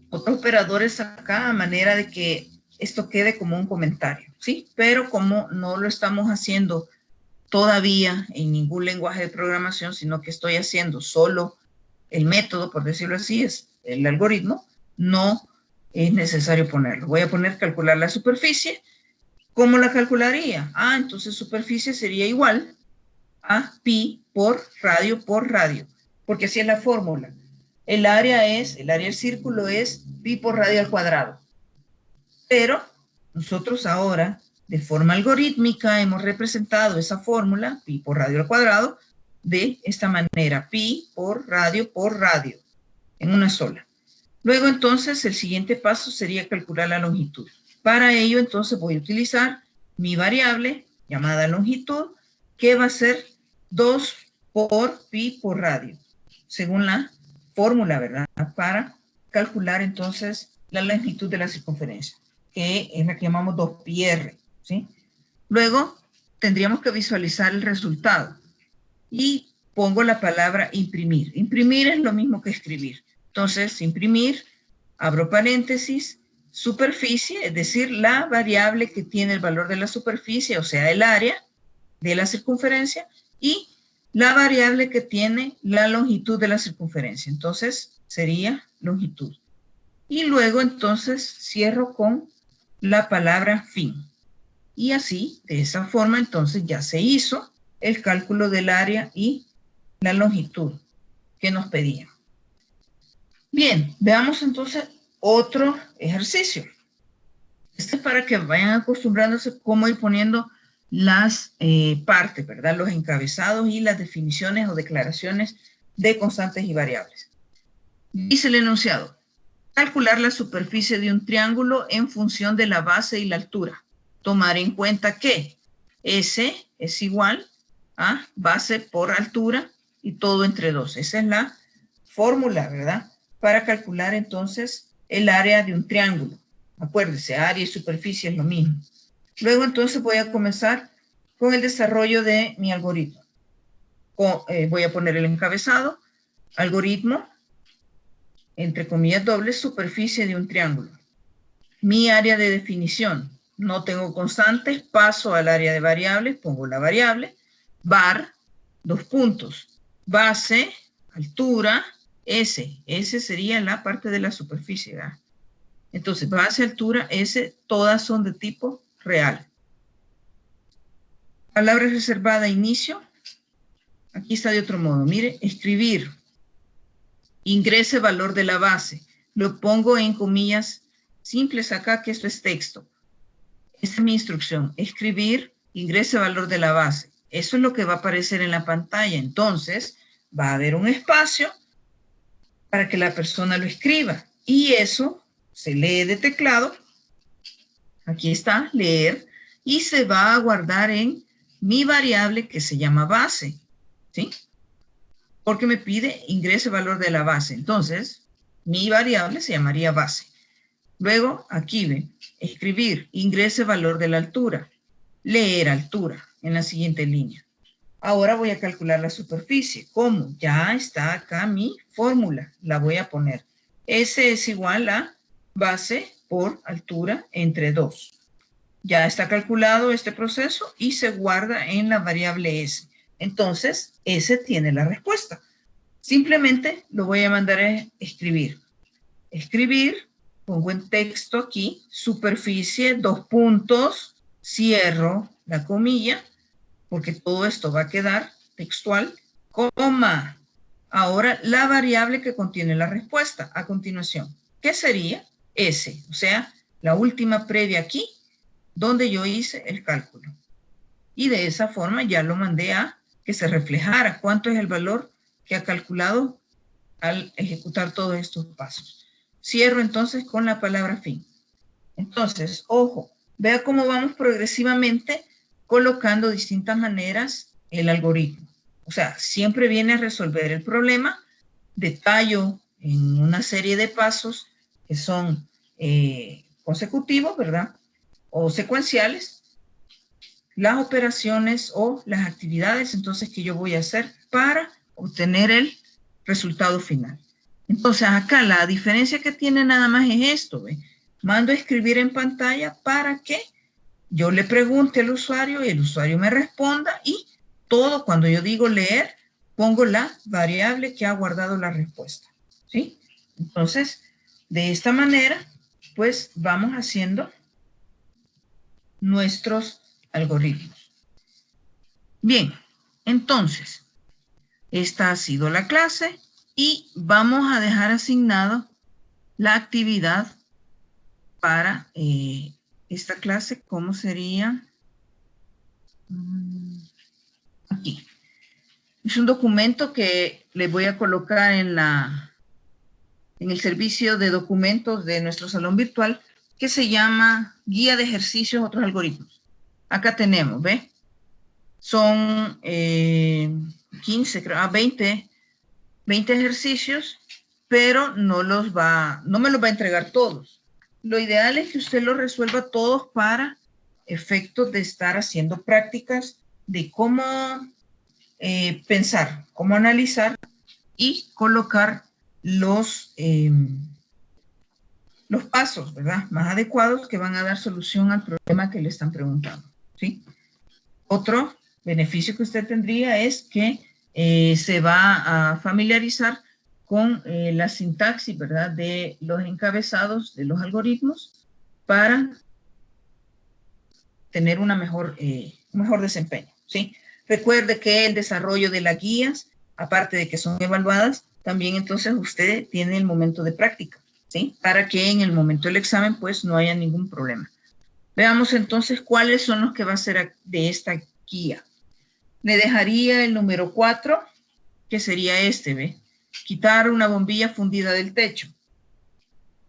otros operadores acá a manera de que esto quede como un comentario, ¿sí? Pero como no lo estamos haciendo todavía en ningún lenguaje de programación, sino que estoy haciendo solo el método, por decirlo así, es el algoritmo, no es necesario ponerlo. Voy a poner calcular la superficie. ¿Cómo la calcularía? Entonces superficie sería igual a pi por radio, porque así es la fórmula. El área del círculo es pi por radio al cuadrado. Pero nosotros ahora, de forma algorítmica, hemos representado esa fórmula, pi por radio al cuadrado, de esta manera, pi por radio, en una sola. Luego, entonces, el siguiente paso sería calcular la longitud. Para ello, entonces, voy a utilizar mi variable llamada longitud, que va a ser 2 por pi por radio, según la fórmula, ¿verdad? Para calcular, entonces, la longitud de la circunferencia, que es la que llamamos 2πr, ¿sí? Luego, tendríamos que visualizar el resultado. Y pongo la palabra imprimir. Imprimir es lo mismo que escribir. Entonces, imprimir, abro paréntesis, superficie, es decir, la variable que tiene el valor de la superficie, o sea, el área de la circunferencia, y la variable que tiene la longitud de la circunferencia. Entonces, sería longitud. Y luego, entonces, cierro con la palabra fin. Y así, de esa forma, entonces, ya se hizo el cálculo del área y la longitud que nos pedían. Bien, veamos entonces otro ejercicio. Este es para que vayan acostumbrándose cómo ir poniendo las partes, ¿verdad? Los encabezados y las definiciones o declaraciones de constantes y variables. Dice el enunciado: calcular la superficie de un triángulo en función de la base y la altura. Tomar en cuenta que S es igual a base por altura y todo entre 2. Esa es la fórmula, ¿verdad? Para calcular entonces el área de un triángulo. Acuérdese, área y superficie es lo mismo. Luego entonces voy a comenzar con el desarrollo de mi algoritmo. Voy a poner el encabezado, algoritmo, entre comillas dobles, superficie de un triángulo. Mi área de definición, no tengo constantes, paso al área de variables, pongo la variable, var, 2 puntos, base, altura, S sería la parte de la superficie, ¿verdad? Entonces, base, altura, S, todas son de tipo real. Palabra reservada, inicio. Aquí está de otro modo. Mire, escribir. Ingrese valor de la base. Lo pongo en comillas simples acá, que esto es texto. Esta es mi instrucción. Escribir, ingrese valor de la base. Eso es lo que va a aparecer en la pantalla. Entonces, va a haber un espacio para que la persona lo escriba. Y eso se lee de teclado. Aquí está, leer. Y se va a guardar en mi variable que se llama base. ¿Sí? Porque me pide ingrese valor de la base. Entonces, mi variable se llamaría base. Luego, aquí ve, escribir, ingrese valor de la altura. Leer altura en la siguiente línea. Ahora voy a calcular la superficie. ¿Cómo? Ya está acá mi fórmula. La voy a poner. S es igual a base por altura entre 2. Ya está calculado este proceso y se guarda en la variable S. Entonces, S tiene la respuesta. Simplemente lo voy a mandar a escribir. Escribir, pongo en texto aquí, superficie, 2 puntos, cierro la comilla, porque todo esto va a quedar textual, coma. Ahora la variable que contiene la respuesta a continuación. ¿Qué sería? S, o sea, la última previa aquí, donde yo hice el cálculo. Y de esa forma ya lo mandé a que se reflejara cuánto es el valor que ha calculado al ejecutar todos estos pasos. Cierro entonces con la palabra fin. Entonces, ojo, vea cómo vamos progresivamente colocando de distintas maneras el algoritmo. O sea, siempre viene a resolver el problema, detallo en una serie de pasos que son consecutivos, ¿verdad? O secuenciales, las operaciones o las actividades entonces que yo voy a hacer para obtener el resultado final. Entonces acá la diferencia que tiene nada más es esto, ¿ve? Mando a escribir en pantalla para que yo le pregunte al usuario y el usuario me responda, y todo cuando yo digo leer, pongo la variable que ha guardado la respuesta, ¿sí? Entonces, de esta manera, pues vamos haciendo nuestros algoritmos. Bien, entonces, esta ha sido la clase y vamos a dejar asignado la actividad para esta clase. ¿Cómo sería? Aquí. Es un documento que le voy a colocar en el servicio de documentos de nuestro salón virtual, que se llama Guía de Ejercicios, otros algoritmos. Acá tenemos, ¿ve? Son 15, creo, 20 ejercicios, pero no me los va a entregar todos. Lo ideal es que usted los resuelva todos para efectos de estar haciendo prácticas de cómo pensar, cómo analizar y colocar los pasos, ¿verdad?, más adecuados que van a dar solución al problema que le están preguntando, ¿sí? Otro beneficio que usted tendría es que se va a familiarizar con la sintaxis, ¿verdad?, de los encabezados de los algoritmos para tener un mejor desempeño, ¿sí? Recuerde que el desarrollo de las guías, aparte de que son evaluadas, también entonces usted tiene el momento de práctica, ¿sí? Para que en el momento del examen pues no haya ningún problema. Veamos entonces cuáles son los que va a ser de esta guía. Le dejaría el número 4, que sería este, ¿ve? Quitar una bombilla fundida del techo,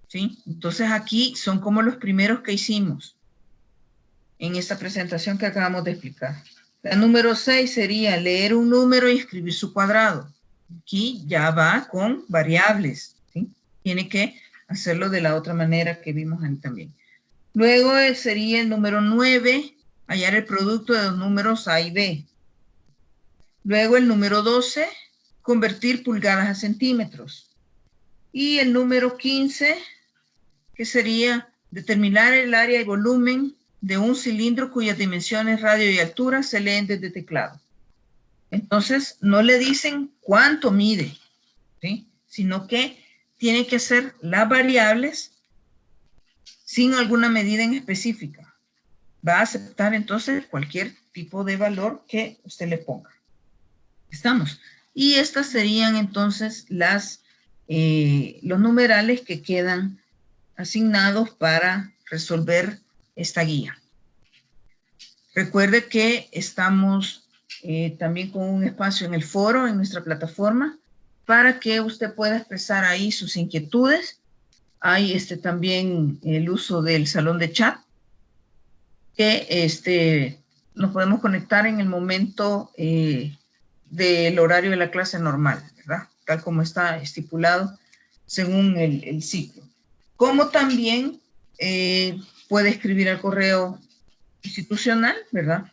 ¿sí? Entonces aquí son como los primeros que hicimos. en esta presentación que acabamos de explicar. La número 6 sería leer un número y escribir su cuadrado. Aquí ya va con variables, ¿sí? Tiene que hacerlo de la otra manera que vimos ahí también. Luego sería el número 9, hallar el producto de los números A y B. Luego el número 12, convertir pulgadas a centímetros. Y el número 15, que sería determinar el área y volumen de un cilindro cuyas dimensiones, radio y altura se leen desde teclado. Entonces, no le dicen cuánto mide, ¿sí? Sino que tiene que ser las variables sin alguna medida en específica. Va a aceptar entonces cualquier tipo de valor que usted le ponga. ¿Estamos? Y estas serían entonces los numerales que quedan asignados para resolver esta guía. Recuerde que estamos también con un espacio en el foro, en nuestra plataforma, para que usted pueda expresar ahí sus inquietudes. Hay también el uso del salón de chat, que nos podemos conectar en el momento del horario de la clase normal, ¿verdad? Tal como está estipulado según el ciclo. Como también puede escribir al correo institucional, ¿verdad?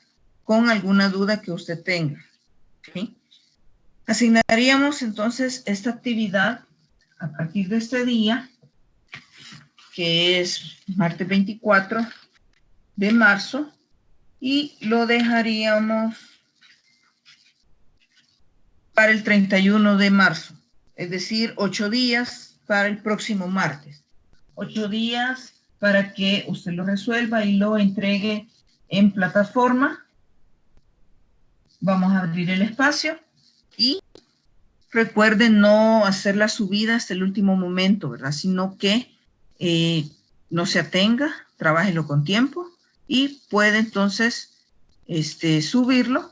Con alguna duda que usted tenga, ¿sí? Asignaríamos entonces esta actividad a partir de este día, que es martes 24 de marzo, y lo dejaríamos para el 31 de marzo, es decir, 8 días para el próximo martes. 8 días para que usted lo resuelva y lo entregue en plataforma. Vamos a abrir el espacio y recuerden no hacer la subida hasta el último momento, ¿verdad? Sino que no se atenga, trabájelo con tiempo y puede entonces subirlo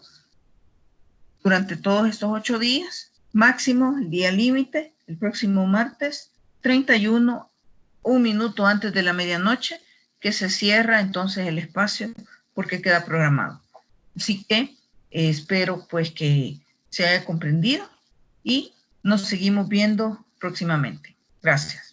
durante todos estos 8 días, máximo el día límite, el próximo martes 31, un minuto antes de la medianoche, que se cierra entonces el espacio porque queda programado. Así que espero pues que se haya comprendido y nos seguimos viendo próximamente. Gracias.